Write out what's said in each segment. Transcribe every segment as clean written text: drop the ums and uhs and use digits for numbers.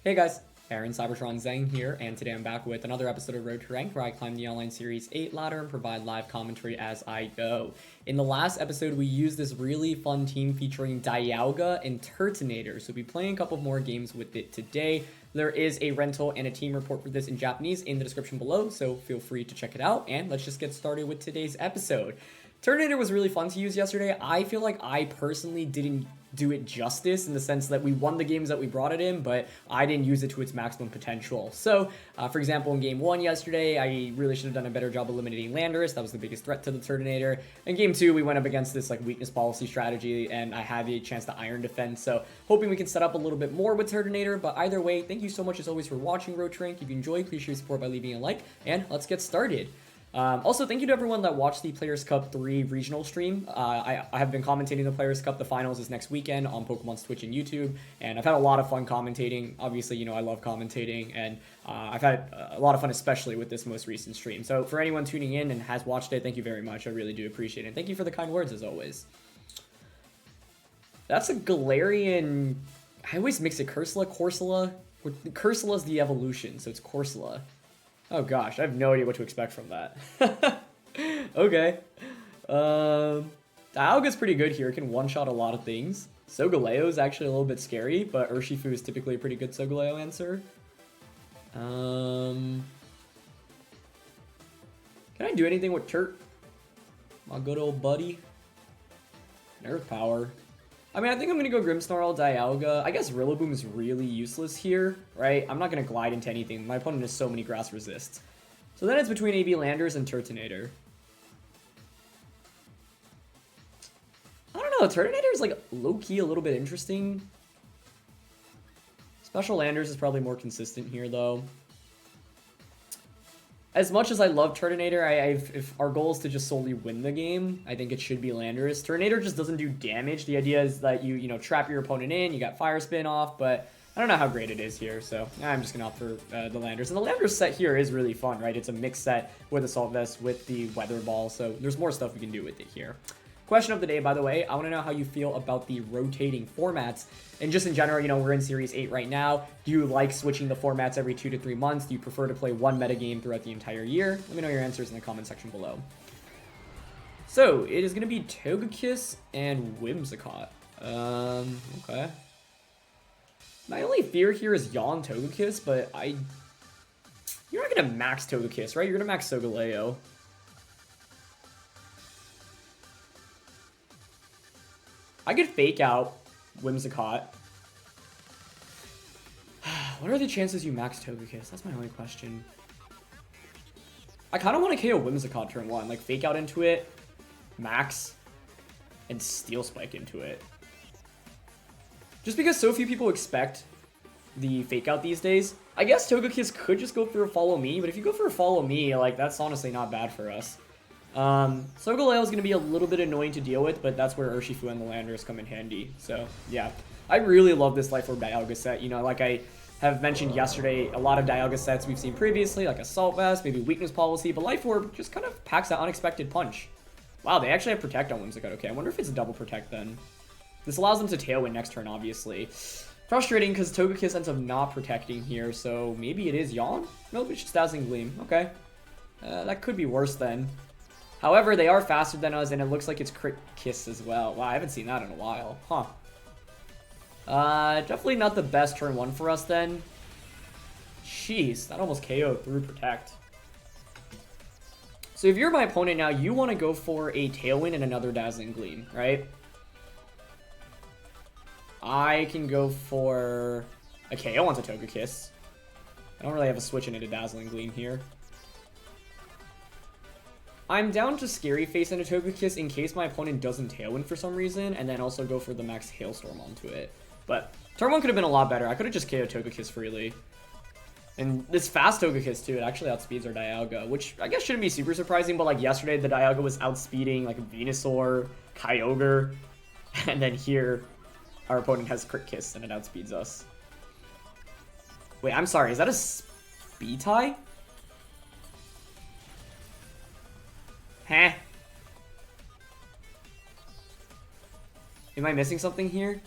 Hey guys, Aaron Cybertron Zhang here, and today I'm back with another episode of Road to Rank where I climb the online series 8 ladder and provide live commentary as I go. In the last episode, we used this really fun team featuring Dialga and Turtonator, so we'll be playing a couple more games with it today. There is a rental and a team report for this in Japanese in the description below, so feel free to check it out, and let's just get started with today's episode. Turtonator was really fun to use yesterday. I feel like I personally didn't do it justice in the sense that we won the games that we brought it in, but I didn't use it to its maximum potential. So, for example, in game 1 yesterday, I really should have done a better job eliminating Landorus. That was the biggest threat to the Turtonator. In game 2, we went up against this like weakness policy strategy, and I had a chance to Iron Defense. So, hoping we can set up a little bit more with Turtonator. But either way, thank you so much as always for watching Road to Rank. If you enjoyed, please show your support by leaving a like, and let's get started. Also, thank you to everyone that watched the Players Cup 3 regional stream. I have been commentating the Players Cup. The finals is next weekend on Pokemon's Twitch and YouTube, and I've had a lot of fun commentating. Obviously, you know, I love commentating, and I've had a lot of fun, especially with this most recent stream. So for anyone tuning in and has watched it, thank you very much. I really do appreciate it. And thank you for the kind words, as always. That's a Galarian... I always mix it. Corsola? Cursola's the evolution, so it's Corsola. Oh gosh, I have no idea what to expect from that. Okay. Dialga's pretty good here. It can one-shot a lot of things. Solgaleo is actually a little bit scary, but Urshifu is typically a pretty good Solgaleo answer. Can I do anything with Turt? My good old buddy. Nerf power. I mean, I think I'm going to go Grimmsnarl, Dialga. I guess Rillaboom is really useless here, right? I'm not going to glide into anything. My opponent has so many grass resists. So then it's between AV Landorus and Turtonator. I don't know. Turtonator is like low-key a little bit interesting. Special Landorus is probably more consistent here, though. As much as I love Turtonator, if our goal is to just solely win the game, I think it should be Landorus. Turtonator just doesn't do damage. The idea is that you trap your opponent in, you got Fire Spin off, but I don't know how great it is here, so I'm just going to opt for the Landorus. And the Landorus set here is really fun, right? It's a mixed set with Assault Vest, with the Weather Ball, so there's more stuff we can do with it here. Question of the day, by the way, I want to know how you feel about the rotating formats. And just in general, you know, we're in Series 8 right now. Do you like switching the formats every 2 to 3 months? Do you prefer to play one metagame throughout the entire year? Let me know your answers in the comment section below. So, it is going to be Togekiss and Whimsicott. Okay. My only fear here is Yawn Togekiss, but you're not going to max Togekiss, right? You're going to max Solgaleo. I could fake out Whimsicott. What are the chances you max Togekiss? That's my only question. I kind of want to KO Whimsicott turn 1. Like, fake out into it, max, and Steel Spike into it. Just because so few people expect the fake out these days. I guess Togekiss could just go for a Follow Me, but if you go for a Follow Me, like, that's honestly not bad for us. Solgaleo is going to be a little bit annoying to deal with, but that's where Urshifu and the Landorus come in handy. So, yeah. I really love this Life Orb Dialga set. You know, like I have mentioned yesterday, a lot of Dialga sets we've seen previously, like Assault Vest, maybe Weakness Policy, but Life Orb just kind of packs that unexpected punch. Wow, they actually have Protect on Whimsicott. Okay, I wonder if it's a double Protect then. This allows them to Tailwind next turn, obviously. Frustrating, because Togekiss ends up not protecting here, so maybe it is Yawn? Nope, it's just Dazzling Gleam. Okay. That could be worse then. However, they are faster than us, and it looks like it's Crit Kiss as well. Wow, I haven't seen that in a while. Huh. Definitely not the best turn 1 for us then. Jeez, that almost KO'd through Protect. So if you're my opponent now, you want to go for a Tailwind and another Dazzling Gleam, right? I can go for a KO onto Togekiss. I don't really have a switch into Dazzling Gleam here. I'm down to Scary Face into Togekiss in case my opponent doesn't Tailwind for some reason, and then also go for the max Hailstorm onto it. But turn 1 could have been a lot better. I could have just KO'd Togekiss freely. And this fast Togekiss too, it actually outspeeds our Dialga, which I guess shouldn't be super surprising, but like yesterday the Dialga was outspeeding like Venusaur, Kyogre, and then here our opponent has Crit Kiss and it outspeeds us. Wait, I'm sorry, is that a speed tie? Huh? Am I missing something here?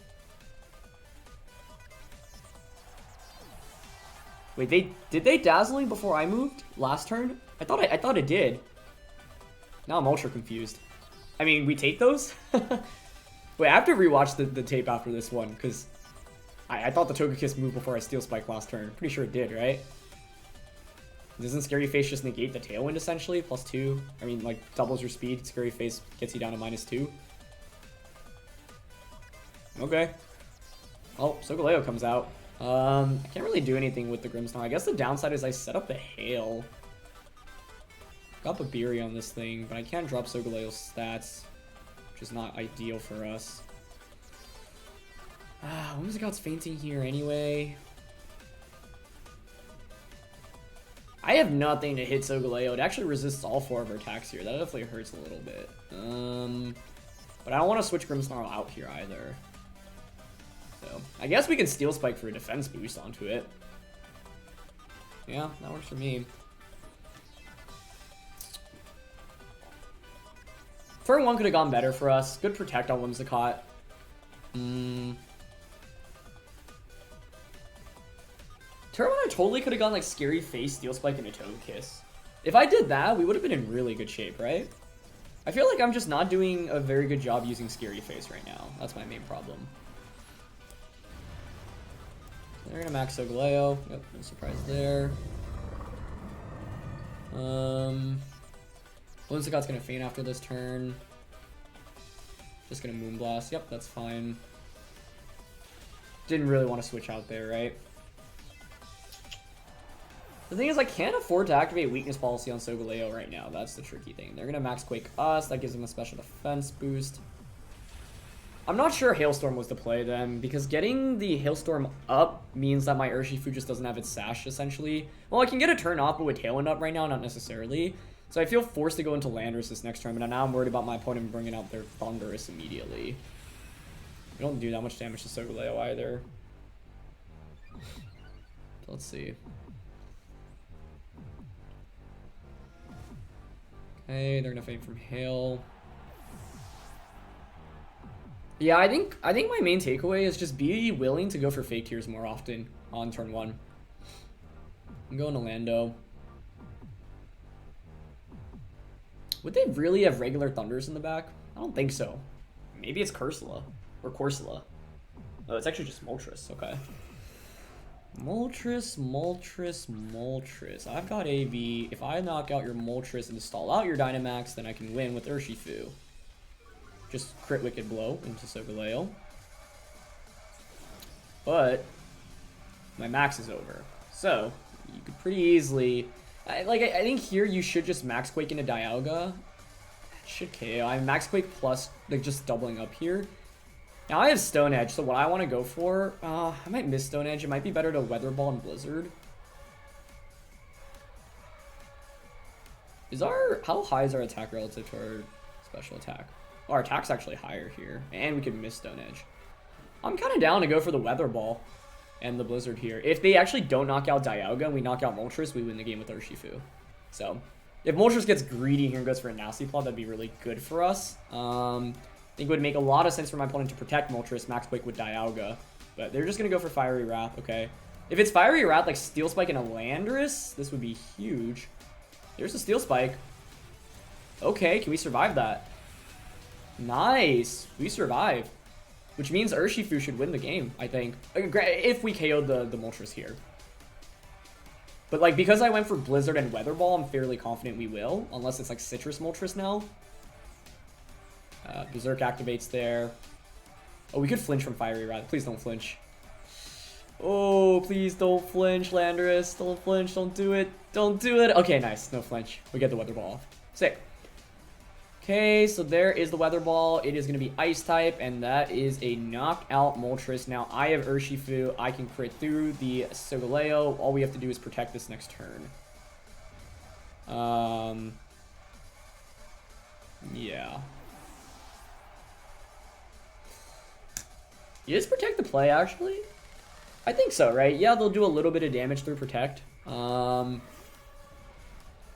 Wait, did they Dazzling before I moved last turn? I thought it did. Now I'm ultra confused. I mean, we take those? Wait, I have to rewatch the tape after this one, because I thought the Togekiss moved before I Steel Spike last turn. Pretty sure it did, right? Doesn't Scary Face just negate the Tailwind, essentially? +2? I mean, like, doubles your speed. Scary Face gets you down to -2. Okay. Oh, Solgaleo comes out. I can't really do anything with the Grimmsnarl. I guess the downside is I set up the Hail. Got Babiri on this thing, but I can't drop Solgaleo's stats, which is not ideal for us. Whimsicott's fainting here anyway. I have nothing to hit Solgaleo. It actually resists all 4 of our attacks here. That definitely hurts a little bit. But I don't want to switch Grimmsnarl out here either. So, I guess we can Steel Spike for a defense boost onto it. Yeah, that works for me. Turn 1 could have gone better for us. Good Protect on Whimsicott. Turn 1 I totally could have gone like Scary Face, Steel Spike, and a Togekiss. If I did that, we would have been in really good shape, right? I feel like I'm just not doing a very good job using Scary Face right now. That's my main problem. They're gonna max Solgaleo. Yep, no surprise there. Whimsicott's gonna faint after this turn. Just gonna Moonblast. Yep, that's fine. Didn't really want to switch out there, right? The thing is, I can't afford to activate Weakness Policy on Solgaleo right now. That's the tricky thing. They're gonna Max Quake us. That gives them a special defense boost. I'm not sure Hailstorm was the play then, because getting the Hailstorm up means that my Urshifu just doesn't have its Sash, essentially. Well, I can get a turn off, but with Tailwind up right now, not necessarily. So I feel forced to go into Landorus this next turn, but now I'm worried about my opponent bringing out their Thundurus immediately. We don't do that much damage to Solgaleo either. So let's see. Okay, they're gonna faint from Hail. Yeah, I think my main takeaway is just be willing to go for Fake Tears more often on turn 1. I'm going to Lando. Would they really have regular Thunders in the back? I don't think so. Maybe it's Corsola. Or Corsola. Oh, it's actually just Moltres. Okay. Moltres. I've got AV. If I knock out your Moltres and stall out your Dynamax, then I can win with Urshifu. Just crit Wicked Blow into Solgaleo. But my max is over. So you could pretty easily... I think here you should just Max Quake into Dialga. That should KO. I'm Max Quake plus like just doubling up here. Now I have Stone Edge, so what I want to go for... I might miss Stone Edge. It might be better to Weather Ball and Blizzard. How high is our attack relative to our special attack? Oh, our attack's actually higher here. And we can miss Stone Edge. I'm kind of down to go for the Weather Ball and the Blizzard here. If they actually don't knock out Dialga and we knock out Moltres, we win the game with Urshifu. So, if Moltres gets greedy here and goes for a Nasty Plot, that'd be really good for us. I think it would make a lot of sense for my opponent to protect Moltres, Max Quake with Dialga. But they're just going to go for Fiery Wrath, okay. If it's Fiery Wrath, like Steel Spike and a Landorus, this would be huge. There's a Steel Spike. Okay, can we survive that? Nice. We survived. Which means Urshifu should win the game, I think. If we KO'd the Moltres here. But like, because I went for Blizzard and Weather Ball, I'm fairly confident we will. Unless it's like Citrus Moltres now. Berserk activates there. Oh, we could flinch from Fiery Wrath. Please don't flinch. Oh, please don't flinch, Landorus. Don't flinch. Don't do it. Don't do it. Okay, nice. No flinch. We get the Weather Ball off. Sick. Okay, so there is the Weather Ball. It is going to be Ice type, and that is a knockout Moltres. Now, I have Urshifu. I can crit through the Solgaleo. All we have to do is protect this next turn. Yeah. Is Protect the play, actually? I think so, right? Yeah, they'll do a little bit of damage through Protect. Oh,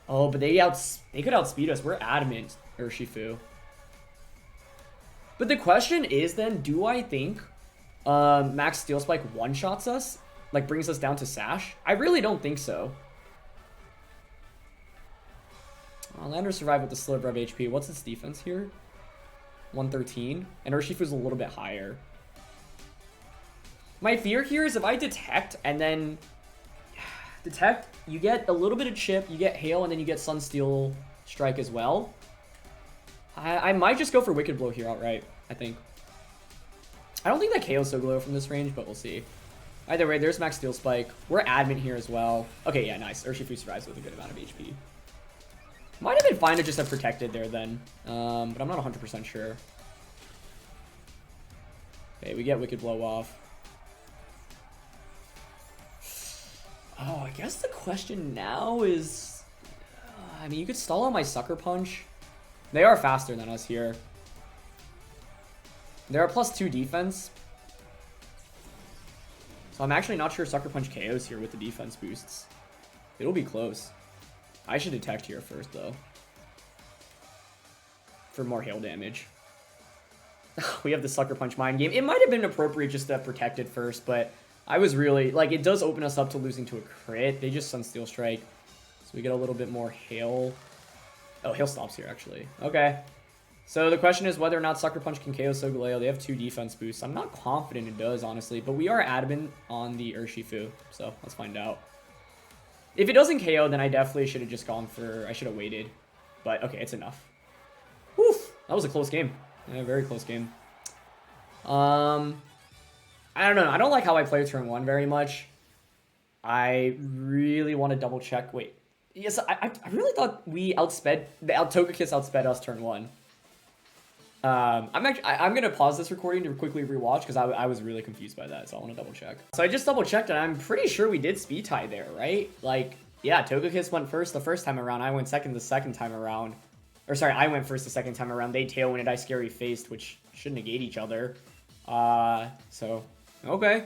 but they could outspeed us. We're adamant, Urshifu. But the question is then, do I think Max Steel Spike one-shots us? like brings us down to Sash? I really don't think so. Landorus survived with the sliver of HP. What's its defense here? 113. And Urshifu's a little bit higher. My fear here is if I detect and then detect, you get a little bit of chip, you get hail, and then you get Sunsteel Strike as well. I might just go for Wicked Blow here outright, I think. I don't think that KO's Solgaleo from this range, but we'll see. Either way, there's Max Steel Spike. We're Adamant here as well. Okay, yeah, nice. Urshifu survives with a good amount of HP. Might have been fine to just have protected there then, but I'm not 100% sure. Okay, we get Wicked Blow off. Oh, I guess the question now is... I mean, you could stall on my Sucker Punch. They are faster than us here. They're a +2 defense. So I'm actually not sure Sucker Punch KOs here with the defense boosts. It'll be close. I should detect here first, though. For more hail damage. We have the Sucker Punch mind game. It might have been appropriate just to have protected first, but I was really... Like, it does open us up to losing to a crit. They just Sunsteel Strike. So we get a little bit more hail. Oh, hail stops here, actually. Okay. So the question is whether or not Sucker Punch can KO Solgaleo. They have 2 defense boosts. I'm not confident it does, honestly, but we are adamant on the Urshifu, so let's find out. If it doesn't KO, then I definitely should have just gone for... I should have waited. But, okay, it's enough. Woof! That was a close game. Yeah, very close game. I don't know. I don't like how I play turn 1 very much. I really want to double check. Wait. Yes, I really thought we outsped... The Togekiss outsped us turn 1. I'm gonna pause this recording to quickly rewatch because I was really confused by that, so I want to double check. So I just double checked and I'm pretty sure we did speed tie there, right? Like, yeah, Togekiss went first the first time around. I went second the second time around. Or sorry, I went first the second time around. They tailwinded, I scary faced, which should negate each other. So okay.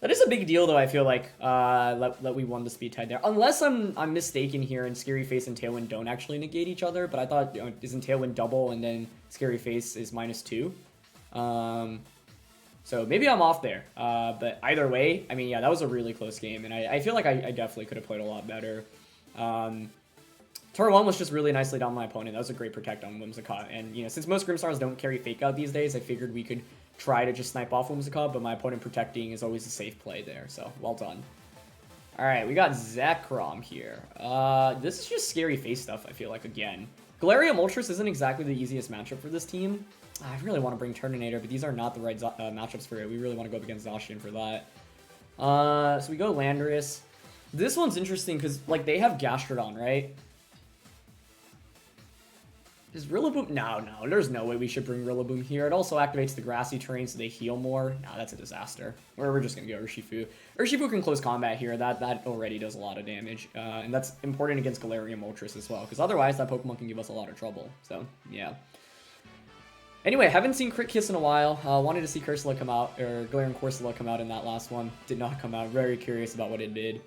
That is a big deal, though, I feel like, that we won the speed tie there. Unless I'm mistaken here, and Scary Face and Tailwind don't actually negate each other, but I thought, you know, isn't Tailwind double, and then Scary Face is -2? So maybe I'm off there. But either way, I mean, yeah, that was a really close game, and I feel like I definitely could have played a lot better. Turn 1 was just really nicely down my opponent. That was a great protect on Whimsicott, and, you know, since most Grimmsnarls don't carry Fake Out these days, I figured we could try to just snipe off Whimsicott, but my opponent protecting is always a safe play there, so well done. Alright, we got Zerkrom here. This is just scary face stuff, I feel like, again. Galarian Moltres isn't exactly the easiest matchup for this team. I really want to bring Turtonator, but these are not the right matchups for it. We really want to go up against Zacian for that. So we go Landorus. This one's interesting because, like, they have Gastrodon, right? Is Rillaboom? No, there's no way we should bring Rillaboom here. It also activates the grassy terrain so they heal more. No, that's a disaster. We're just going to go Urshifu. Urshifu can close combat here. That already does a lot of damage. And that's important against Galarian Moltres as well, because otherwise that Pokemon can give us a lot of trouble. So, yeah. Anyway, haven't seen Crit Kiss in a while. Wanted to see Cresselia come out, or Galarian Corsola come out in that last one. Did not come out. Very curious about what it did.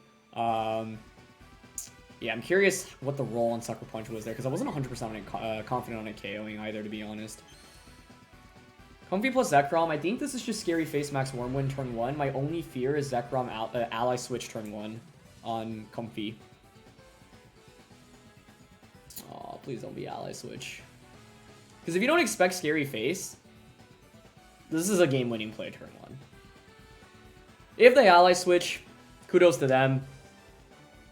Yeah, I'm curious what the roll on Sucker Punch was there, because I wasn't 100% confident on it KOing either, to be honest. Comfey plus Zerkrom. I think this is just Scary Face Max Wormwind turn 1. My only fear is Zerkrom Ally Switch turn 1 on Comfey. Oh, please don't be Ally Switch. Because if you don't expect Scary Face, this is a game-winning play turn 1. If they Ally Switch, kudos to them.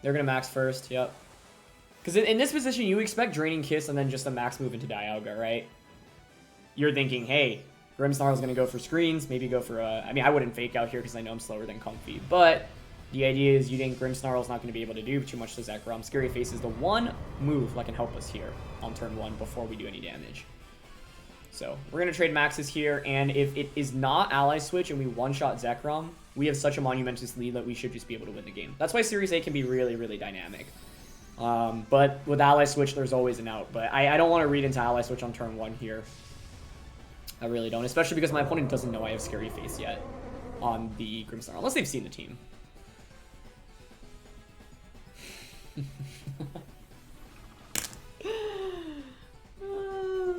They're going to max first, yep. Because in this position, you expect Draining Kiss and then just a max move into Dialga, right? You're thinking, hey, Grimmsnarl's going to go for screens, maybe go for a... I mean, I wouldn't Fake Out here because I know I'm slower than Comfey, but the idea is you think Grimmsnarl's not going to be able to do too much to Zerkrom. Scary Face is the one move that can help us here on turn 1 before we do any damage. So, we're going to trade maxes here, and if it is not Ally Switch and we one-shot Zerkrom, we have such a monumentous lead that we should just be able to win the game. That's why Series A can be really, really dynamic. But with Ally Switch, there's always an out. But I don't want to read into Ally Switch on turn 1 here. I really don't, especially because my opponent doesn't know I have Scary Face yet on the Grimmsnarl, unless they've seen the team.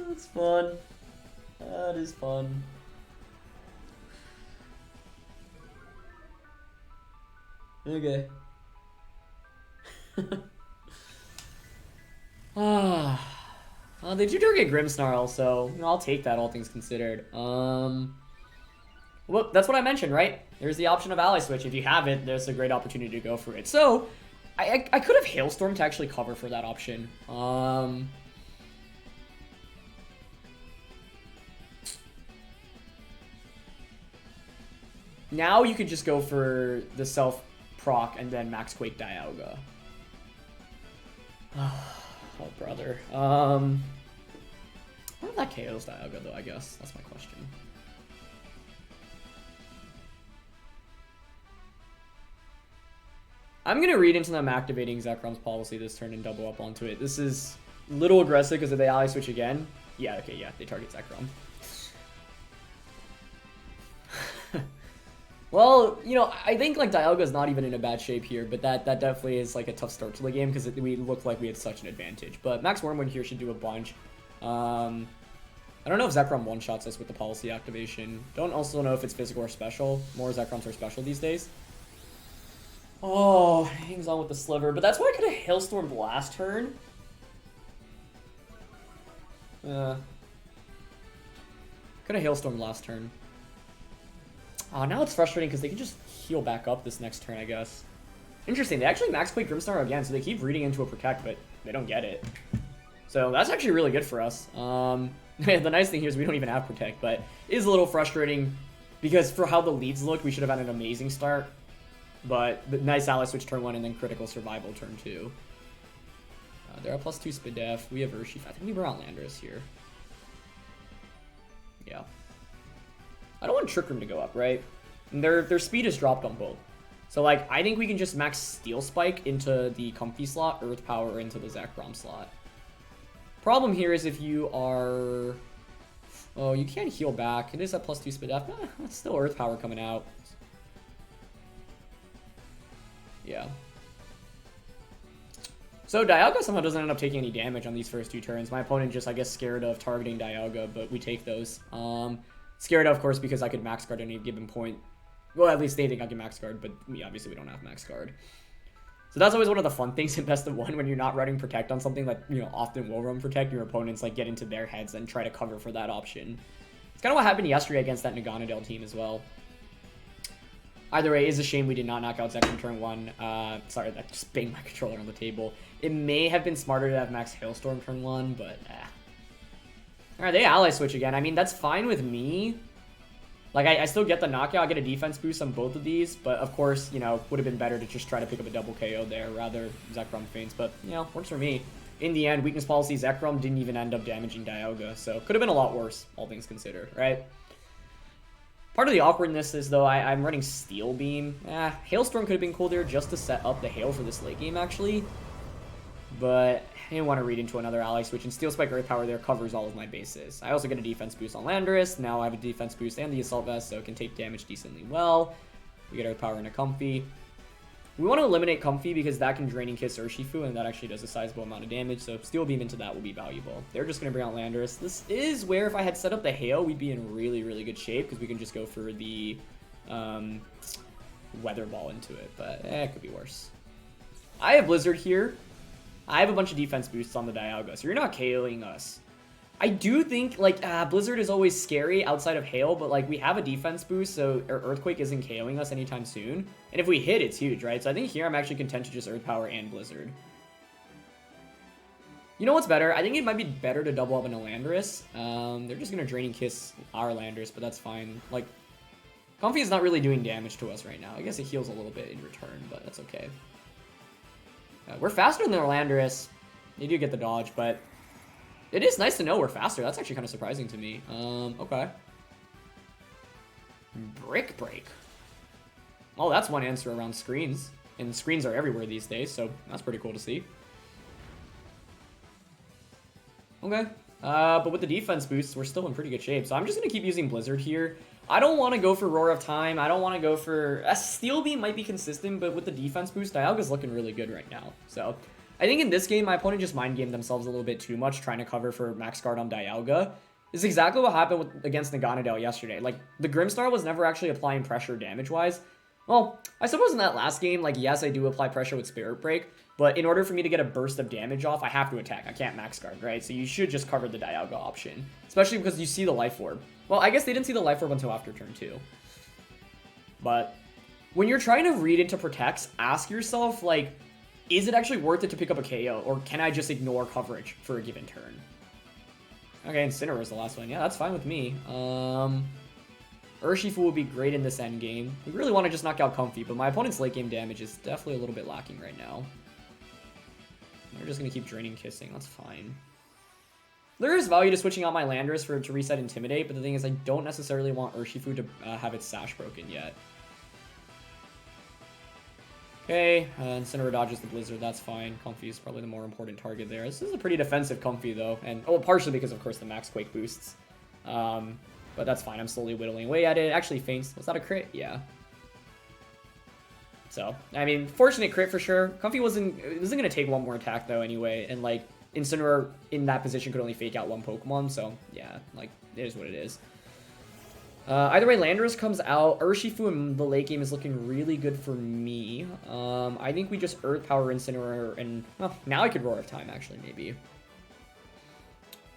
That's fun. That is fun. Okay. Well, they do target Grimmsnarl, so I'll take that, all things considered. Well, that's what I mentioned, right? There's the option of Ally Switch. If you have it, there's a great opportunity to go for it. So, I could have Hailstorm to actually cover for that option. Now you could just go for the self-proc and then Max Quake Dialga. Oh, brother. I wonder if that KOs Dialga, though, I guess. That's my question. I'm going to read into them activating Zekrom's policy this turn and double up onto it. This is a little aggressive because if they ally switch again... Yeah, okay, yeah, they target Zerkrom. Well, you know, I think, like, Dialga's not even in a bad shape here, but that definitely is, like, a tough start to the game because we looked like we had such an advantage. But Max Wormwood here should do a bunch. I don't know if Zerkrom one-shots us with the policy activation. Don't also know if it's physical or special. More Zekroms are special these days. Oh, hangs on with the sliver. But that's why I could have Hailstormed last turn. Could have Hailstormed last turn. Oh, now it's frustrating because they can just heal back up this next turn, I guess. Interesting. They actually Max Quake Grimmsnarl again, so they keep reading into a Protect, but they don't get it. So that's actually really good for us. The nice thing here is we don't even have Protect, but it is a little frustrating because for how the leads look, we should have had an amazing start. But the nice ally switch turn 1 and then critical survival turn 2. They're at +2 speed def. We have Urshifu. I think we were on Landorus here. Yeah. I don't want Trick Room to go up, right? And their speed is dropped on both. So, like, I think we can just max Steel Spike into the Comfey slot, Earth Power into the Zerkrom slot. Problem here is if you are... Oh, you can't heal back. It is at +2 speed def. That's still Earth Power coming out. Yeah. So Dialga somehow doesn't end up taking any damage on these first 2 turns. My opponent just, I guess, scared of targeting Dialga, but we take those. Scared, of course, because I could max guard at any given point. Well, at least they think I can max guard, but me, obviously we don't have max guard. So that's always one of the fun things in Best of 1 when you're not running Protect on something that, you know, often will run Protect. Your opponents, like, get into their heads and try to cover for that option. It's kind of what happened yesterday against that Naganadel team as well. Either way, it is a shame we did not knock out Zekrom turn 1. Sorry, that just banged my controller on the table. It may have been smarter to have Max Hailstorm turn 1, but Alright, they ally switch again. I mean, that's fine with me. Like, I still get the knockout. I get a defense boost on both of these, but of course, you know, would have been better to just try to pick up a double KO there, rather Zekrom feints, but, you know, works for me. In the end, weakness policy, Zekrom didn't even end up damaging Dialga, so could have been a lot worse, all things considered, right? Part of the awkwardness is, though, I'm running Steel Beam. Hailstorm could have been cool there just to set up the Hail for this late game, actually. But I didn't want to read into another ally switch, and Steel Spike Earth Power there covers all of my bases. I also get a defense boost on Landorus. Now I have a defense boost and the Assault Vest, so it can take damage decently well. We get Earth Power into Comfey. We want to eliminate Comfey because that can Draining Kiss Urshifu, and that actually does a sizable amount of damage, so Steel Beam into that will be valuable. They're just going to bring out Landorus. This is where if I had set up the Hail, we'd be in really, really good shape, because we can just go for the Weather Ball into it, but it could be worse. I have Blizzard here. I have a bunch of defense boosts on the Dialga, so you're not KOing us. I do think, like, Blizzard is always scary outside of Hail, but, like, we have a defense boost, so Earthquake isn't KOing us anytime soon. And if we hit, it's huge, right? So I think here I'm actually content to just Earth Power and Blizzard. You know what's better? I think it might be better to double up into Landorus. They're just going to Draining Kiss our Landorus, but that's fine. Like, Comfey is not really doing damage to us right now. I guess it heals a little bit in return, but that's okay. We're faster than their Landorus. They do get the dodge, but it is nice to know we're faster. That's actually kind of surprising to me. Okay. Brick Break. Oh, that's one answer around screens. And screens are everywhere these days, so that's pretty cool to see. Okay. But with the defense boosts, we're still in pretty good shape. So I'm just going to keep using Blizzard here. I don't want to go for Roar of Time. I don't want to go for... Steel Beam might be consistent, but with the defense boost, Dialga's looking really good right now. So I think in this game, my opponent just mind-gamed themselves a little bit too much, trying to cover for max guard on Dialga. This is exactly what happened against Naganadel yesterday. Like, the Grimmsnarl was never actually applying pressure damage-wise. Well, I suppose in that last game, like, yes, I do apply pressure with Spirit Break, but in order for me to get a burst of damage off, I have to attack. I can't max guard, right? So you should just cover the Dialga option, especially because you see the Life Orb. Well, I guess they didn't see the Life Orb until after turn 2. But when you're trying to read into protects, ask yourself, like, is it actually worth it to pick up a KO, or can I just ignore coverage for a given turn? Okay, Incineroar is the last one. Yeah, that's fine with me. Urshifu will be great in this endgame. We really want to just knock out Comfey, but my opponent's late game damage is definitely a little bit lacking right now. We're just going to keep draining Kissing. That's fine. There is value to switching out my Landorus to reset Intimidate, but the thing is I don't necessarily want Urshifu to have its Sash broken yet. Okay, Incineroar dodges the Blizzard, that's fine. Comfey is probably the more important target there. This is a pretty defensive Comfey though, and partially because of course the Max Quake boosts. But that's fine, I'm slowly whittling away at it. It actually faints. Was that a crit? Yeah. So, I mean, fortunate crit for sure. Comfey wasn't going to take one more attack though anyway, and like, Incineroar in that position could only fake out one Pokemon, so yeah, like, it is what it is. Either way, Landorus comes out. Urshifu in the late game is looking really good for me. I think we just Earth Power Incineroar, and well, now I could Roar of Time actually, maybe.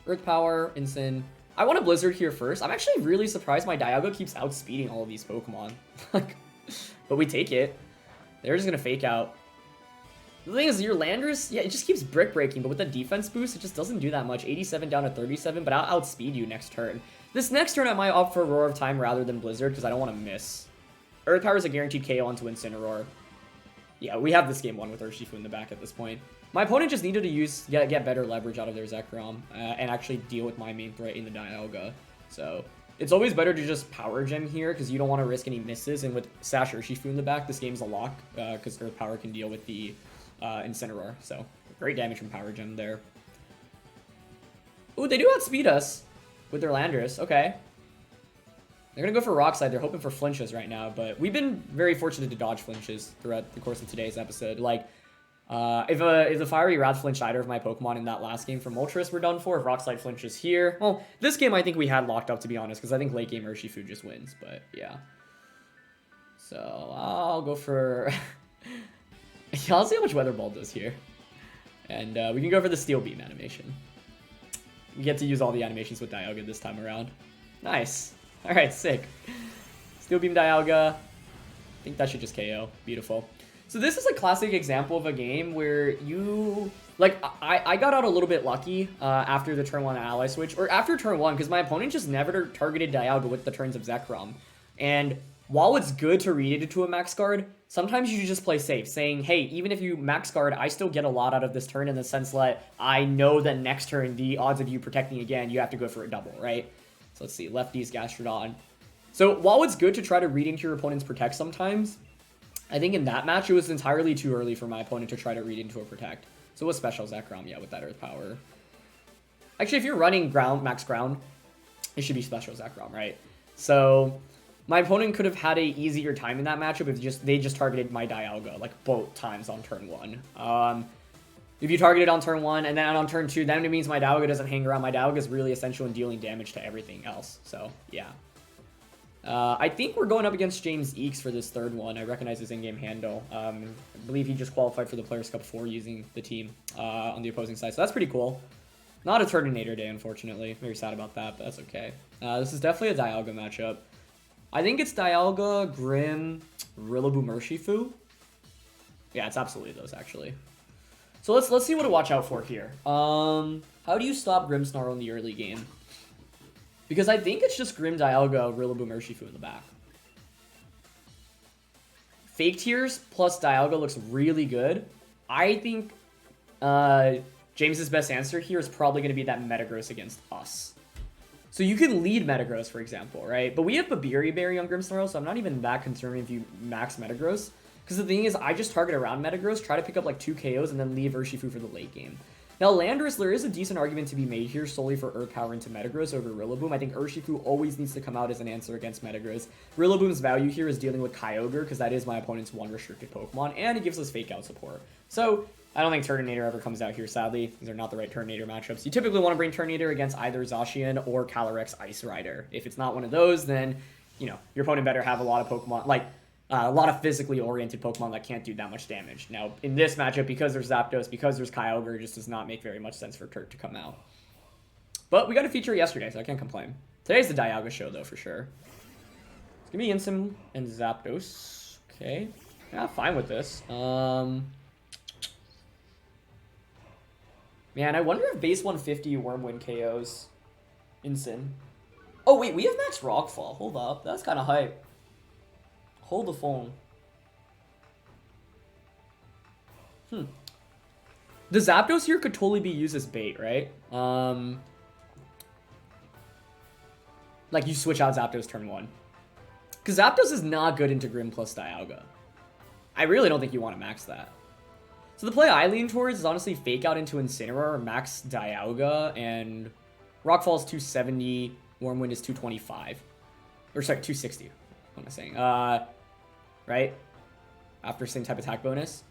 Earth Power, Incin. I want a Blizzard here first. I'm actually really surprised my Dialga keeps outspeeding all of these Pokemon. Like, but we take it. They're just gonna fake out. The thing is, your Landorus, yeah, it just keeps brick breaking, but with the defense boost, it just doesn't do that much. 87 down to 37, but I'll outspeed you next turn. This next turn, I might opt for Roar of Time rather than Blizzard, because I don't want to miss. Earth Power is a guaranteed KO onto Incineroar. Yeah, we have this game won with Urshifu in the back at this point. My opponent just needed to get better leverage out of their Zerkrom, and actually deal with my main threat in the Dialga. So, it's always better to just Power Gem here, because you don't want to risk any misses, and with Sash Urshifu in the back, this game's a lock, because Earth Power can deal with the Incineroar. So, great damage from Power Gem there. Ooh, they do outspeed us with their Landorus. Okay. They're going to go for Rock Slide. They're hoping for flinches right now, but we've been very fortunate to dodge flinches throughout the course of today's episode. Like, if the Fiery Wrath flinched either of my Pokemon in that last game from Moltres, we're done for. If Rock Slide flinches here, well, this game I think we had locked up, to be honest, because I think late game Urshifu just wins, but yeah. So, I'll go for... Yeah, I'll see how much Weather Ball does here. And we can go for the Steel Beam animation. We get to use all the animations with Dialga this time around. Nice. Alright, sick. Steel Beam Dialga. I think that should just KO. Beautiful. So this is a classic example of a game where you... Like, I got out a little bit lucky after the turn 1 ally switch. Or after turn 1, because my opponent just never targeted Dialga with the turns of Zerkrom. And while it's good to read it into a max guard, sometimes you should just play safe, saying, hey, even if you max guard, I still get a lot out of this turn in the sense that I know that next turn, the odds of you protecting again, you have to go for a double, right? So let's see, lefty's Gastrodon. So while it's good to try to read into your opponent's protect sometimes, I think in that match, it was entirely too early for my opponent to try to read into a protect. So it was special Zerkrom, yeah, with that Earth Power. Actually, if you're running max ground, it should be special Zerkrom, right? So my opponent could have had a easier time in that matchup if they just targeted my Dialga, like, both times on turn 1. If you target it on turn 1 and then on turn 2, then it means my Dialga doesn't hang around. My Dialga is really essential in dealing damage to everything else. So, yeah. I think we're going up against James Eakes for this third one. I recognize his in-game handle. I believe he just qualified for the Players' Cup 4 using the team on the opposing side. So that's pretty cool. Not a Turtonator day, unfortunately. Very sad about that, but that's okay. This is definitely a Dialga matchup. I think it's Dialga, Grim, Rillaboom, Urshifu. Yeah, it's absolutely those, actually. So let's see what to watch out for here. How do you stop Grimmsnarl in the early game? Because I think it's just Grim, Dialga, Rillaboom, Urshifu in the back. Fake Tears plus Dialga looks really good. I think James's best answer here is probably going to be that Metagross against us. So you can lead Metagross, for example, right? But we have Babiri Berry on Grimmsnarl, so I'm not even that concerned if you max Metagross. Because the thing is, I just target around Metagross, try to pick up like 2 KOs, and then leave Urshifu for the late game. Now, Landorus, there is a decent argument to be made here solely for Earth Power into Metagross over Rillaboom. I think Urshifu always needs to come out as an answer against Metagross. Rillaboom's value here is dealing with Kyogre, because that is my opponent's one restricted Pokemon, and it gives us Fake Out support. So, I don't think Turtonator ever comes out here, sadly. These are not the right Turtonator matchups. You typically want to bring Turtonator against either Zacian or Calyrex Ice Rider. If it's not one of those, then, you know, your opponent better have a lot of Pokemon. Like, A lot of physically oriented Pokemon that can't do that much damage. Now, in this matchup, because there's Zapdos, because there's Kyogre, it just does not make very much sense for Turk to come out. But we got a feature yesterday, so I can't complain. Today's the Dialga show, though, for sure. It's gonna be Incin and Zapdos. Okay. Yeah, fine with this. Man, I wonder if base 150 Wormwind KOs Incin. Oh, wait, we have Max Rockfall. Hold up. That's kind of hype. Hold the phone. The Zapdos here could totally be used as bait, right? Like, you switch out Zapdos turn 1. Because Zapdos is not good into Grim plus Dialga. I really don't think you want to max that. So the play I lean towards is honestly Fake Out into Incineroar, max Dialga, and Rockfall is 270, Wormwind is 225. Or sorry, 260. What am I saying? Right? After same type attack bonus.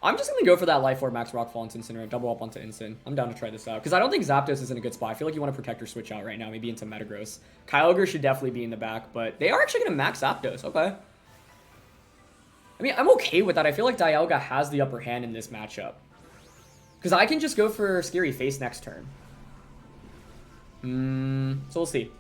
I'm just going to go for that Life Orb max Rockfall into Incineroar, double up onto Incin. I'm down to try this out. Because I don't think Zapdos is in a good spot. I feel like you want to protect or switch out right now, maybe into Metagross. Kyogre should definitely be in the back, but they are actually going to max Zapdos. Okay. I mean, I'm okay with that. I feel like Dialga has the upper hand in this matchup. Because I can just go for Scary Face next turn. So we'll see.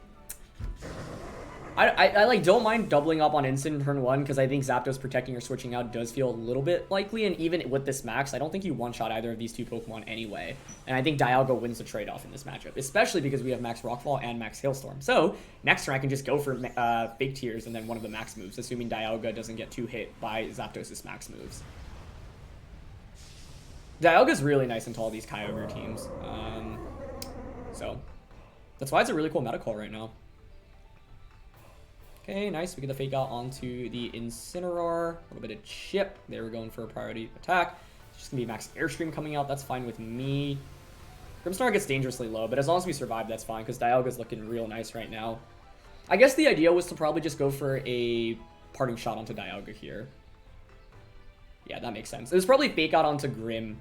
I like don't mind doubling up on Incin turn 1 because I think Zapdos protecting or switching out does feel a little bit likely, and even with this max, I don't think you one-shot either of these two Pokemon anyway. And I think Dialga wins the trade-off in this matchup, especially because we have max Rockfall and max Hailstorm. So next turn I can just go for Fake Tears and then one of the max moves, assuming Dialga doesn't get too hit by Zapdos' max moves. Dialga's really nice into all these Kyogre teams. So that's why it's a really cool meta call right now. Okay, nice. We get the Fake Out onto the Incineroar. A little bit of chip. They were going for a priority attack. It's just going to be max Airstream coming out. That's fine with me. Grimmsnarl gets dangerously low, but as long as we survive, that's fine, because Dialga's looking real nice right now. I guess the idea was to probably just go for a parting shot onto Dialga here. Yeah, that makes sense. It was probably Fake Out onto Grim.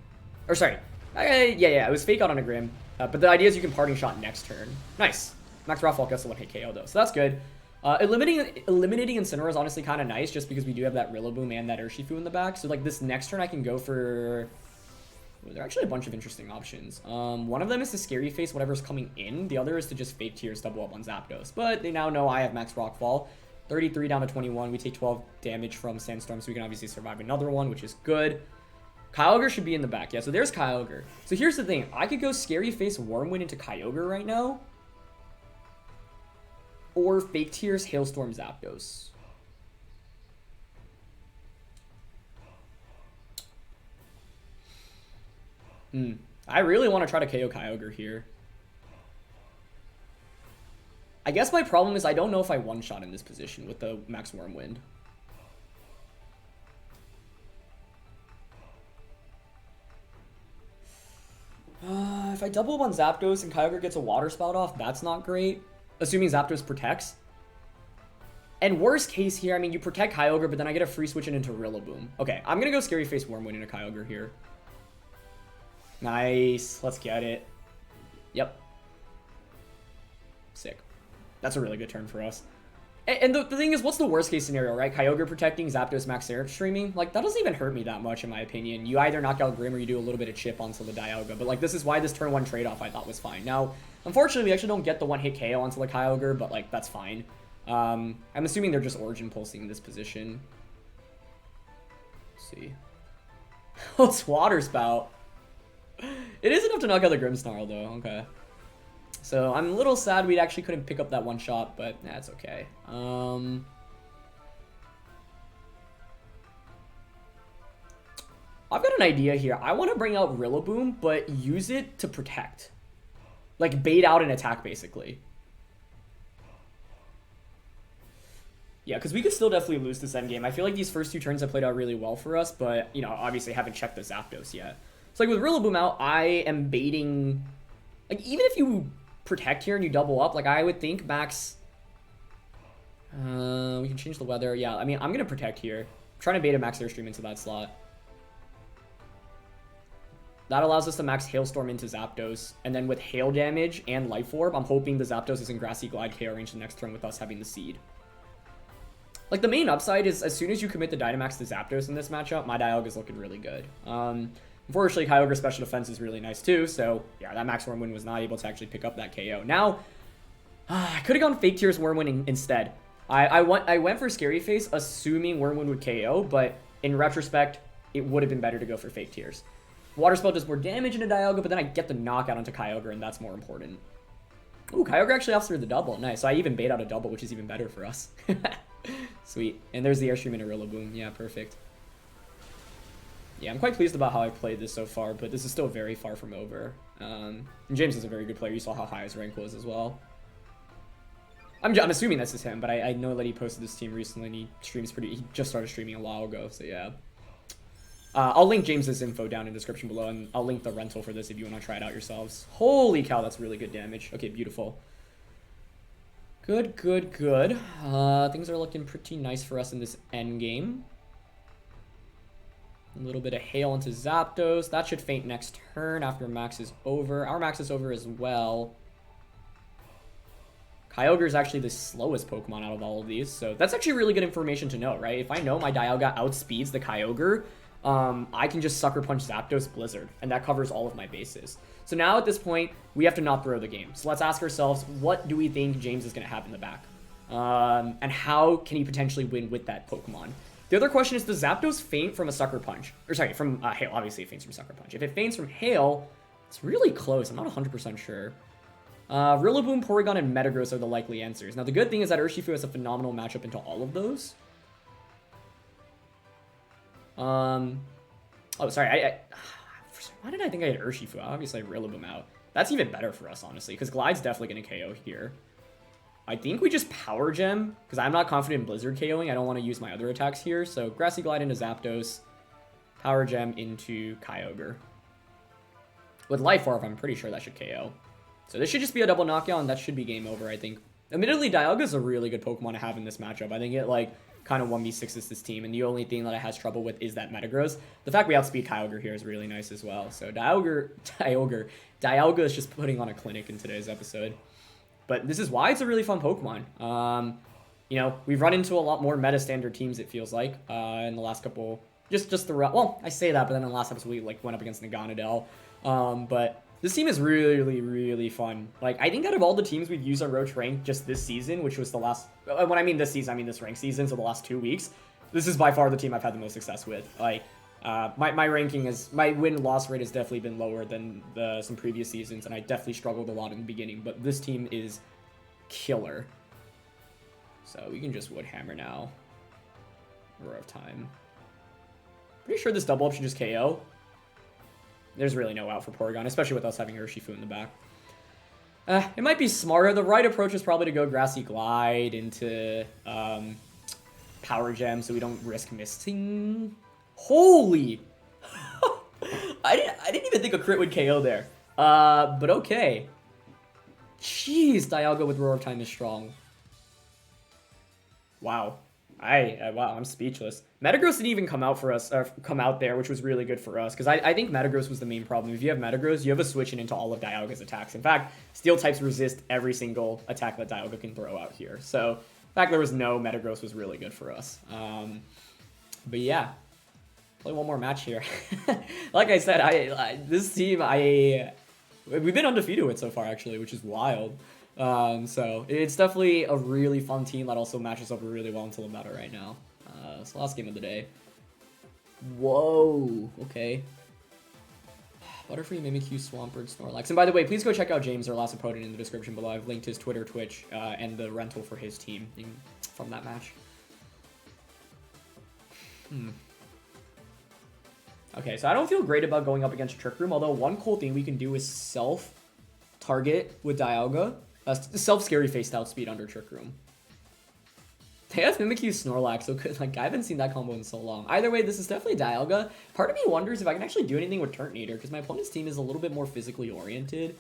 Or sorry. Yeah, it was Fake Out on a Grim. But the idea is you can parting shot next turn. Nice. Max Rockfall gets the 1-hit KO, though, so that's good. Eliminating Incineroar is honestly kind of nice just because we do have that Rillaboom and that Urshifu in the back. So like this next turn I can go for... Well, there are actually a bunch of interesting options. One of them is to Scary Face whatever's coming in. The other is to just Fake Tears double up on Zapdos. But they now know I have max Rockfall. 33 down to 21. We take 12 damage from Sandstorm, so we can obviously survive another one, which is good. Kyogre should be in the back. Yeah, so there's Kyogre. So here's the thing. I could go Scary Face Wormwind into Kyogre right now. Or Fake Tears, Hailstorm, Zapdos. I really want to try to KO Kyogre here. I guess my problem is I don't know if I one-shot in this position with the Max Wormwind. If I double up on Zapdos and Kyogre gets a Water Spout off, that's not great. Assuming Zapdos protects. And worst case here, I mean, you protect Kyogre, but then I get a free switch into Rillaboom. Okay, I'm going to go Scary Face Wormwind into Kyogre here. Nice. Let's get it. Yep. Sick. That's a really good turn for us. And the thing is, what's the worst case scenario, right? Kyogre protecting, Zapdos max air streaming. Like, that doesn't even hurt me that much, in my opinion. You either knock out Grim or you do a little bit of chip onto the Dialga. But, like, this is why this turn 1 trade-off I thought was fine. Now, unfortunately, we actually don't get the 1-hit KO onto the Kyogre, but, like, that's fine. I'm assuming they're just Origin Pulsing in this position. Let's see. Oh, it's Water Spout. It is enough to knock out the Grimmsnarl, though. Okay. So I'm a little sad we actually couldn't pick up that one shot, but that's okay. I've got an idea here. I want to bring out Rillaboom, but use it to protect. Like, bait out an attack, basically. Yeah, because we could still definitely lose this endgame. I feel like these first two turns have played out really well for us, but, you know, obviously haven't checked the Zapdos yet. So, like, with Rillaboom out, I am baiting... Like, even if you protect here and you double up, like, I would think max... we can change the weather. Yeah, I mean, I'm going to protect here. I'm trying to bait a max Airstream into that slot. That allows us to max Hailstorm into Zapdos. And then with Hail damage and Life Orb, I'm hoping the Zapdos is in Grassy Glide KO range the next turn with us having the Seed. Like, the main upside is as soon as you commit the Dynamax to Zapdos in this matchup, my Dialga is looking really good. Unfortunately, Kyogre's special defense is really nice too, so yeah, that Max Wormwind was not able to actually pick up that KO. Now, I could have gone Fake Tears Wormwind instead. I went for Scary Face, assuming Wormwind would KO, but in retrospect, it would have been better to go for Fake Tears. Water Spell does more damage into Dialga, but then I get the knockout onto Kyogre, and that's more important. Ooh, Kyogre actually opts for the double. Nice. So I even bait out a double, which is even better for us. Sweet. And there's the Airstream into Rillaboom. Yeah, perfect. Yeah, I'm quite pleased about how I played this so far, but this is still very far from over. And James is a very good player. You saw how high his rank was as well. I'm assuming this is him, but I know that he posted this team recently, and he just started streaming a while ago, so yeah. I'll link James's info down in the description below, and I'll link the rental for this if you want to try it out yourselves. Holy cow, that's really good damage. Okay, beautiful. Good, good, good. Things are looking pretty nice for us in this end game. A little bit of hail into Zapdos. That should faint next turn after Max is over. Our Max is over as well. Kyogre is actually the slowest Pokemon out of all of these, so that's actually really good information to know, right? If I know my Dialga outspeeds the Kyogre, I can just Sucker Punch Zapdos Blizzard, and that covers all of my bases. So now at this point, we have to not throw the game. So let's ask ourselves, what do we think James is going to have in the back? And how can he potentially win with that Pokemon? The other question is, does Zapdos faint from a Sucker Punch? Or sorry, from Hail. Obviously it faints from Sucker Punch. If it faints from Hail, it's really close. I'm not 100% sure. Rillaboom, Porygon, and Metagross are the likely answers. Now the good thing is that Urshifu has a phenomenal matchup into all of those. Oh, sorry, why did I think I had Urshifu? Obviously I had Rillaboom out. That's even better for us, honestly, because Glide's definitely going to KO here. I think we just Power Gem, because I'm not confident in Blizzard KOing. I don't want to use my other attacks here. So Grassy Glide into Zapdos, Power Gem into Kyogre. With Life Orb, I'm pretty sure that should KO. So this should just be a double knockout, and that should be game over, I think. Admittedly, Dialga's a really good Pokemon to have in this matchup. I think it, like, kind of 1v6s this team, and the only thing that it has trouble with is that Metagross. The fact we outspeed Kyogre here is really nice as well. So Dialga is just putting on a clinic in today's episode. But this is why it's a really fun Pokemon. You know, we've run into a lot more meta standard teams, it feels like, in the last couple, just throughout. Well, I say that, but then in the last episode we like went up against Naganadel. But this team is really, really fun. Like, I think out of all the teams we've used on Road to Rank just this season, which was the last, when I mean this season, I mean this rank season, so the last 2 weeks, this is by far the team I've had the most success with. Like, my ranking is, my win-loss rate has definitely been lower than some previous seasons, and I definitely struggled a lot in the beginning, but this team is killer. So we can just Woodhammer now. We're out of time. Pretty sure this double up should just KO. There's really no out for Porygon, especially with us having Urshifu in the back. It might be smarter. The right approach is probably to go Grassy Glide into Power Gem so we don't risk missing. Holy! I didn't even think a crit would KO there. But okay. Jeez, Dialga with Roar of Time is strong. Wow. Wow, I'm speechless. Metagross didn't even come out for us, come out there, which was really good for us, because I think Metagross was the main problem. If you have Metagross, you have a switch in into all of Dialga's attacks. In fact, Steel types resist every single attack that Dialga can throw out here. So, the fact there was no Metagross was really good for us. But yeah, play one more match here. Like I said, this team, we've been undefeated with so far, actually, which is wild. So it's definitely a really fun team that also matches up really well into the meta right now. It's the last game of the day. Whoa, okay. Butterfree, Mimikyu, Swampert, Snorlax. And by the way, please go check out James, our last opponent, in the description below. I've linked his Twitter, Twitch, and the rental for his team from that match. Okay, so I don't feel great about going up against Trick Room, although one cool thing we can do is self-target with Dialga. Self-Scary Face outspeed under Trick Room. They have Mimikyu Snorlax, so like I haven't seen that combo in so long. Either way, this is definitely Dialga. Part of me wonders if I can actually do anything with Turtonator, because my opponent's team is a little bit more physically oriented.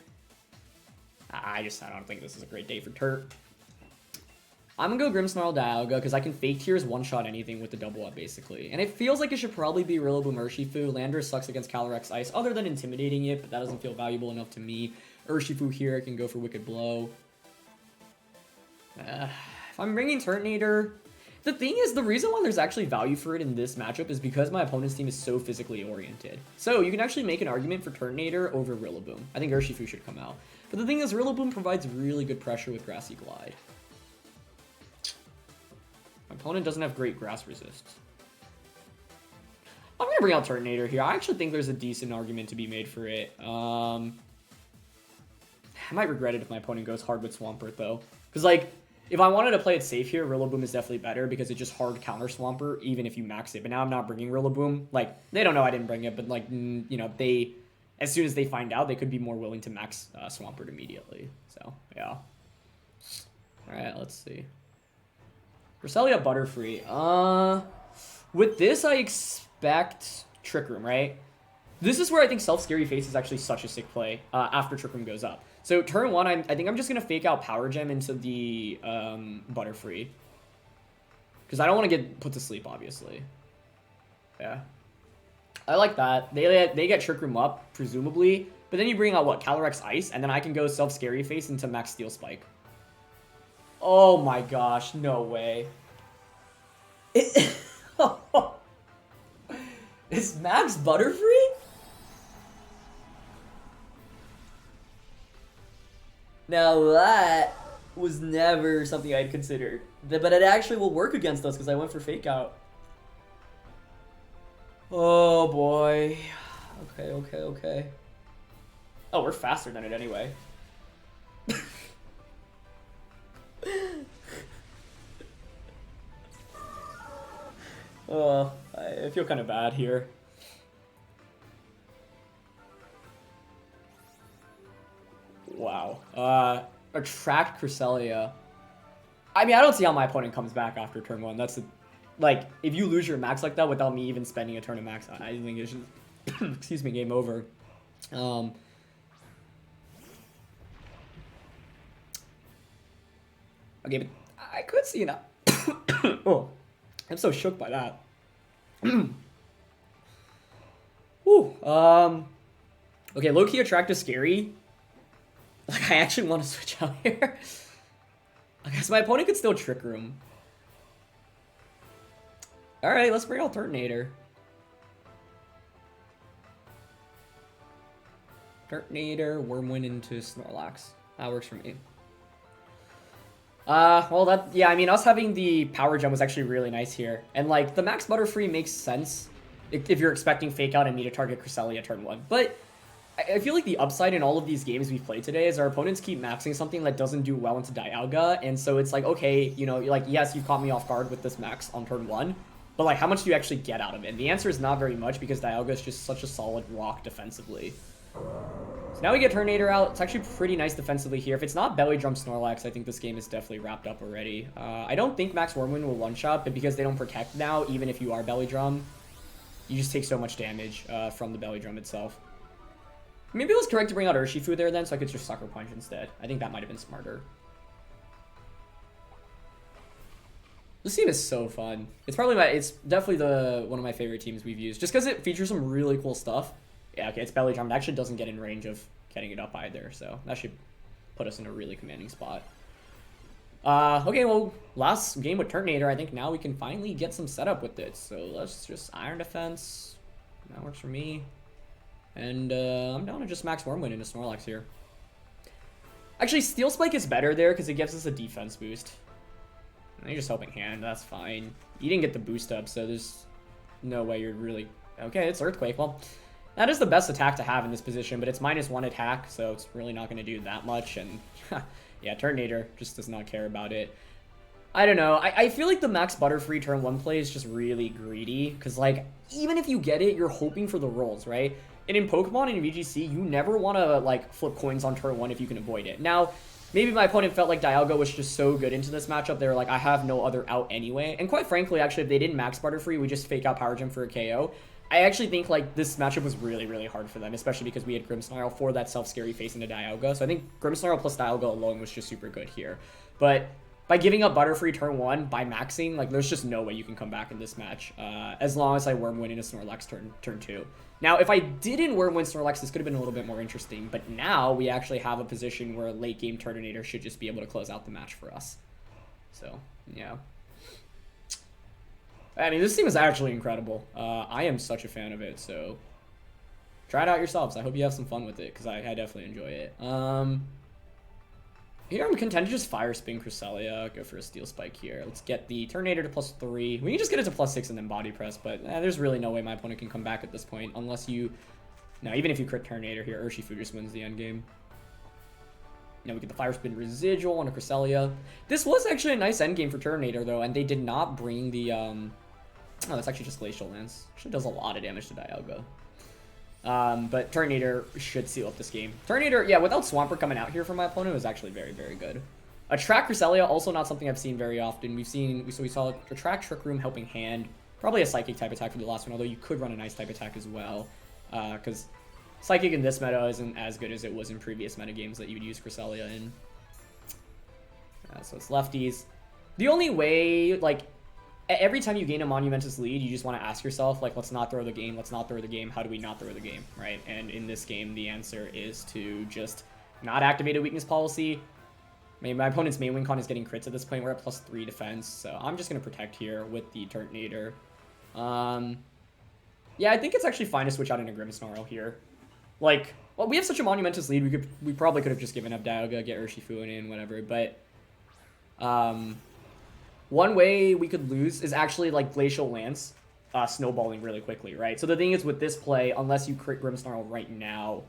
I don't think this is a great day for Turt. I'm gonna go Grimmsnarl Dialga, because I can Fake Tears one-shot anything with the double up, basically. And it feels like it should probably be Rillaboom Urshifu. Landorus sucks against Calyrex-I, other than intimidating it, but that doesn't feel valuable enough to me. Urshifu here, I can go for Wicked Blow. If I'm bringing Turtonator... The thing is, the reason why there's actually value for it in this matchup is because my opponent's team is so physically oriented. So you can actually make an argument for Turtonator over Rillaboom. I think Urshifu should come out. But the thing is, Rillaboom provides really good pressure with Grassy Glide. My opponent doesn't have great grass resist. I'm going to bring out Turtonator here. I actually think there's a decent argument to be made for it. I might regret it if my opponent goes hard with Swampert, though. Because, like, if I wanted to play it safe here, Rillaboom is definitely better because it just hard counter Swampert, even if you max it. But now I'm not bringing Rillaboom. Like, they don't know I didn't bring it, but, like, you know, they, as soon as they find out, they could be more willing to max Swampert immediately. So, yeah. Alright, let's see. Cresselia, Butterfree. With this, I expect Trick Room, right? This is where I think Self-Scary Face is actually such a sick play after Trick Room goes up. So turn 1, I think I'm just going to fake out Power Gem into the Butterfree. Because I don't want to get put to sleep, obviously. Yeah. I like that. They get Trick Room up, presumably. But then you bring out, what, Calyrex-I, and then I can go Self-Scary Face into Max Steel Spike. Oh my gosh, no way. Is Max Butterfree? Now that was never something I'd considered. But it actually will work against us because I went for Fake Out. Oh boy. Okay. Oh, we're faster than it anyway. Oh, I feel kind of bad here. Wow. Attract Cresselia. I mean, I don't see how my opponent comes back after turn 1. That's like, if you lose your max like that without me even spending a turn of max, I think it's just, excuse me, game over. Okay, but I could see an... Oh, I'm so shook by that. Whew. Okay, low-key attract is scary. Like, I actually want to switch out here. I guess my opponent could still Trick Room. Alright, let's bring out Turtonator. Turtonator, Wormwind into Snorlax. That works for me. Well, yeah, I mean, us having the Power Gem was actually really nice here. And, like, the Max Butterfree makes sense if you're expecting Fake Out and me to target Cresselia turn 1. But I feel like the upside in all of these games we've played today is our opponents keep maxing something that doesn't do well into Dialga. And so it's like, okay, you know, like, yes, you caught me off guard with this max on turn 1. But, like, how much do you actually get out of it? And the answer is not very much because Dialga is just such a solid rock defensively. So now we get Turtonator out. It's actually pretty nice defensively here. If it's not Belly Drum Snorlax, I think this game is definitely wrapped up already. I don't think Max Wormwind will one-shot, but because they don't protect now, even if you are Belly Drum, you just take so much damage from the Belly Drum itself. Maybe it was correct to bring out Urshifu there then, so I could just Sucker Punch instead. I think that might have been smarter. This team is so fun. It's definitely one of my favorite teams we've used, just because it features some really cool stuff. Yeah, okay, it's Belly Drum. It actually doesn't get in range of getting it up either, so that should put us in a really commanding spot. Okay, well, last game with Turtonator, I think now we can finally get some setup with it. So let's just Iron Defense. That works for me. And I'm down to just Max Wormwind into Snorlax here. Actually, Steel Spike is better there because it gives us a defense boost. And you're just Helping Hand, that's fine. You didn't get the boost up, so there's no way you're really... Okay, it's Earthquake. Well, that is the best attack to have in this position, but it's -1 attack, so it's really not going to do that much. And yeah, Turtonator just does not care about it. I don't know. I feel like the Max Butterfree turn 1 play is just really greedy, because, like, even if you get it, you're hoping for the rolls, right? And in Pokemon and in VGC, you never want to, like, flip coins on turn 1 if you can avoid it. Now, maybe my opponent felt like Dialga was just so good into this matchup, they were like, I have no other out anyway. And quite frankly, actually, if they didn't Max Butterfree, we just fake out Power Gem for a KO. I actually think, like, this matchup was really, really hard for them, especially because we had Grimmsnarl for that Self-Scary Face into Dialga. So I think Grimmsnarl plus Dialga alone was just super good here. But by giving up Butterfree turn 1, by maxing, like, there's just no way you can come back in this match, as long as I Wormwind into Snorlax turn 2. Now, if I didn't Wormwind Snorlax, this could have been a little bit more interesting, but now we actually have a position where a late-game Turtonator should just be able to close out the match for us. So, yeah. I mean, this team is actually incredible. I am such a fan of it, so try it out yourselves. I hope you have some fun with it, because I definitely enjoy it. Here I'm content to just Fire Spin Cresselia, go for a Steel Spike here. Let's get the Turtonator to +3. We can just get it to +6 and then Body Press, but there's really no way my opponent can come back at this point, unless you... No, even if you crit Turtonator here, Urshifu just wins the endgame. Now we get the Fire Spin Residual on a Cresselia. This was actually a nice endgame for Turtonator, though, and they did not bring the... Oh, that's actually just Glacial Lance. Actually does a lot of damage to Dialga. But Turtonator should seal up this game. Turtonator, yeah, without Swampert coming out here for my opponent, was actually very, very good. Attract Cresselia, also not something I've seen very often. We saw Attract, Trick Room, Helping Hand. Probably a Psychic type attack for the last one, although you could run a Nice type attack as well. Because Psychic in this meta isn't as good as it was in previous meta games that you would use Cresselia in. So it's lefties. The only way, like... Every time you gain a Monumentous lead, you just want to ask yourself, like, let's not throw the game, let's not throw the game, how do we not throw the game, right? And in this game, the answer is to just not activate a weakness policy. I mean, my opponent's main win con is getting crits at this point. We're at +3 defense, so I'm just going to protect here with the Turtonator. Yeah, I think it's actually fine to switch out into Grimmsnarl here. Like, well, we have such a Monumentous lead, we probably could have just given up Dialga, get Urshifu in, whatever, but... One way we could lose is actually, like, Glacial Lance snowballing really quickly, right? So the thing is, with this play, unless you crit Grimmsnarl right now...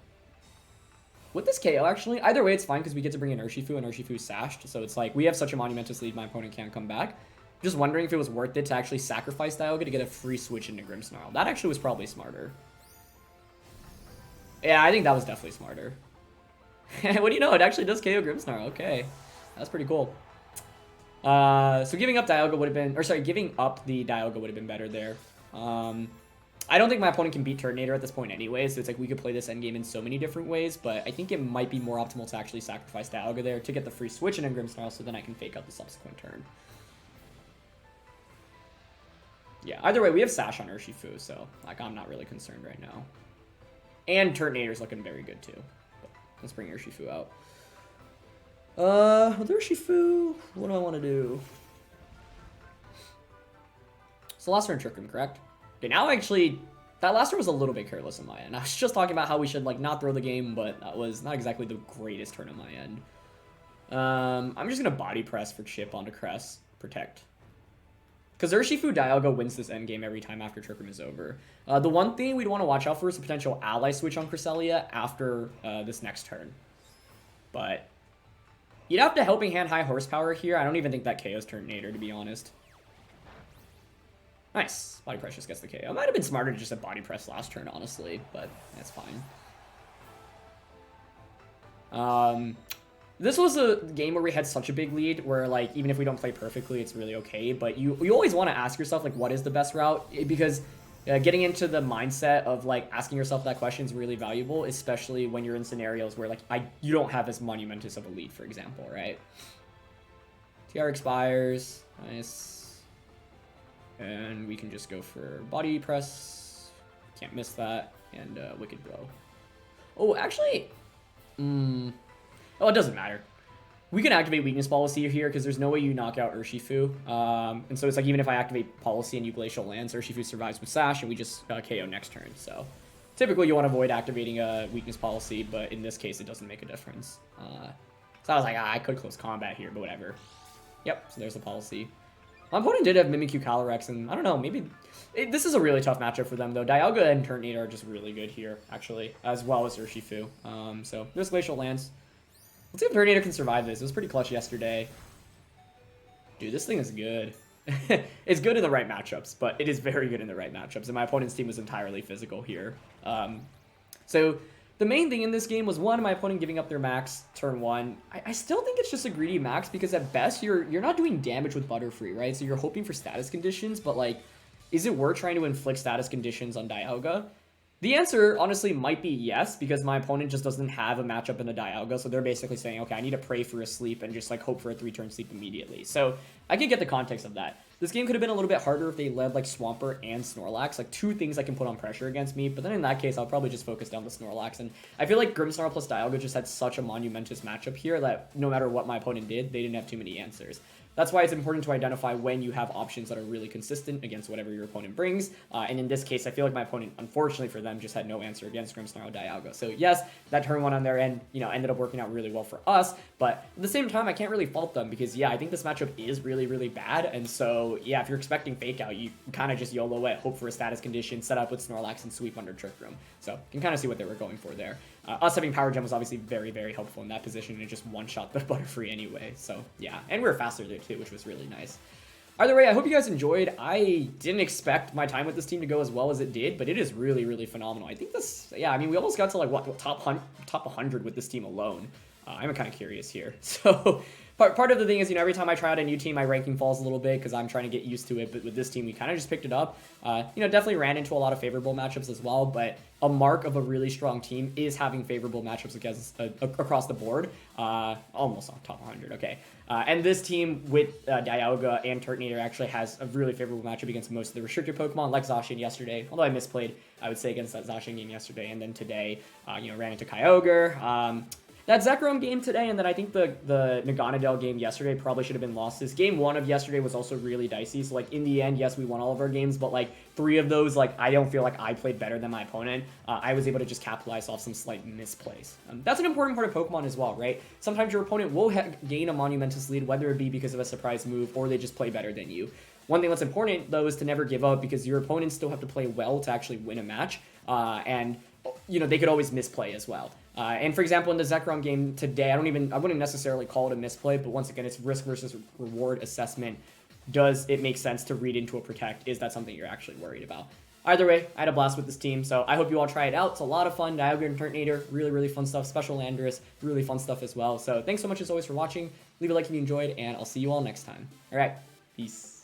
With this KO, actually, either way it's fine because we get to bring in Urshifu, and Urshifu's sashed. So it's like, we have such a Monumentous lead, my opponent can't come back. Just wondering if it was worth it to actually sacrifice Dialga to get a free switch into Grimmsnarl. That actually was probably smarter. Yeah, I think that was definitely smarter. What do you know? It actually does KO Grimmsnarl. Okay. That's pretty cool. So giving up Dialga would have been, or sorry, giving up the Dialga would have been better there. I don't think my opponent can beat Turtonator at this point anyway, so it's like we could play this endgame in so many different ways, but I think it might be more optimal to actually sacrifice Dialga there to get the free switch in Grimmsnarl so then I can fake out the subsequent turn. Yeah, either way, we have Sash on Urshifu, so like I'm not really concerned right now. And Turtonator's looking very good too. But let's bring Urshifu out. With Urshifu, what do I want to do? So last turn Trick Room, correct? Okay, now actually, that last turn was a little bit careless on my end. I was just talking about how we should like not throw the game, but that was not exactly the greatest turn on my end. I'm just gonna Body Press for Chip onto Cress, protect. Because Urshifu Dialga wins this endgame every time after Trick Room is over. The one thing we'd want to watch out for is a potential ally switch on Cresselia after this next turn. But you'd have to Helping Hand High Horsepower here. I don't even think that KO's Turtonator, to be honest. Nice. Body Press just gets the KO. It might have been smarter to just have Body Press last turn, honestly, but that's fine. This was a game where we had such a big lead where, like, even if we don't play perfectly, it's really okay. But you always want to ask yourself, like, what is the best route? Because getting into the mindset of, like, asking yourself that question is really valuable, especially when you're in scenarios where, like, you don't have as monumentous of a lead, for example, right? TR expires. Nice. And we can just go for Body Press. Can't miss that. And Wicked Blow. Oh, actually... Oh, it doesn't matter. We can activate Weakness Policy here because there's no way you knock out Urshifu. And so it's like even if I activate Policy and you Glacial Lance, Urshifu survives with Sash and we just KO next turn. So typically you want to avoid activating a Weakness Policy, but in this case it doesn't make a difference. So I was like, I could close combat here, but whatever. Yep, so there's the Policy. My opponent did have Mimikyu Calyrex, and I don't know, maybe... this is a really tough matchup for them, though. Dialga and Turtonator are just really good here, actually, as well as Urshifu. So there's Glacial Lance. Let's see if Turtonator can survive this. It was pretty clutch yesterday. Dude, this thing is good. It's good in the right matchups, but it is very good in the right matchups, and my opponent's team was entirely physical here. So the main thing in this game was, one, my opponent giving up their max turn 1. I still think it's just a greedy max, because at best, you're not doing damage with Butterfree, right? So you're hoping for status conditions, but, like, is it worth trying to inflict status conditions on Dialga? The answer, honestly, might be yes, because my opponent just doesn't have a matchup in the Dialga, so they're basically saying, okay, I need to pray for a sleep and just, like, hope for a 3-turn sleep immediately. So I can get the context of that. This game could have been a little bit harder if they led, like, Swampert and Snorlax, like, two things that can put on pressure against me, but then in that case, I'll probably just focus down the Snorlax, and I feel like Grimmsnarl plus Dialga just had such a monumentous matchup here that no matter what my opponent did, they didn't have too many answers. that's why it's important to identify when you have options that are really consistent against whatever your opponent brings. And in this case, I feel like my opponent, unfortunately for them, just had no answer against Grimmsnarl Dialga. So yes, that turn one on their end, ended up working out really well for us. But at the same time, I can't really fault them because, yeah, I think this matchup is really, really bad. And so, yeah, if you're expecting Fake Out, you kind of just YOLO it, hope for a status condition, set up with Snorlax and sweep under Trick Room. So you can kind of see what they were going for there. Us having Power Gem was obviously very, very helpful in that position, and it just one-shot the Butterfree anyway. So, yeah. And we were faster there, too, which was really nice. Either way, I hope you guys enjoyed. I didn't expect my time with this team to go as well as it did, but it is really, really phenomenal. I think this, yeah, I mean, we almost got to, like, what, top 100 with this team alone. I'm kind of curious here. So, part of the thing is, every time I try out a new team, my ranking falls a little bit because I'm trying to get used to it. But with this team, we kind of just picked it up. Definitely ran into a lot of favorable matchups as well. But a mark of a really strong team is having favorable matchups against across the board. Almost on top 100. Okay. And this team with Dialga and Turtonator actually has a really favorable matchup against most of the restricted Pokemon, like Zacian yesterday. Although I misplayed, I would say, against that Zacian game yesterday. And then today, ran into Kyogre. That Zerkrom game today, and then I think the Naganadel game yesterday probably should have been lost. This game 1 of yesterday was also really dicey. So, like, in the end, yes, we won all of our games, but, like, 3 of those, like, I don't feel like I played better than my opponent. I was able to just capitalize off some slight misplays. That's an important part of Pokemon as well, right? Sometimes your opponent will gain a monumentous lead, whether it be because of a surprise move or they just play better than you. One thing that's important, though, is to never give up because your opponents still have to play well to actually win a match. And they could always misplay as well. And for example, in the Zerkrom game today, I wouldn't necessarily call it a misplay, but once again, it's risk versus reward assessment. Does it make sense to read into a Protect? Is that something you're actually worried about? Either way, I had a blast with this team, so I hope you all try it out. It's a lot of fun. Dialga and Turtonator, really, really fun stuff. Special Landorus, really fun stuff as well. So thanks so much as always for watching. Leave a like if you enjoyed, and I'll see you all next time. All right, peace.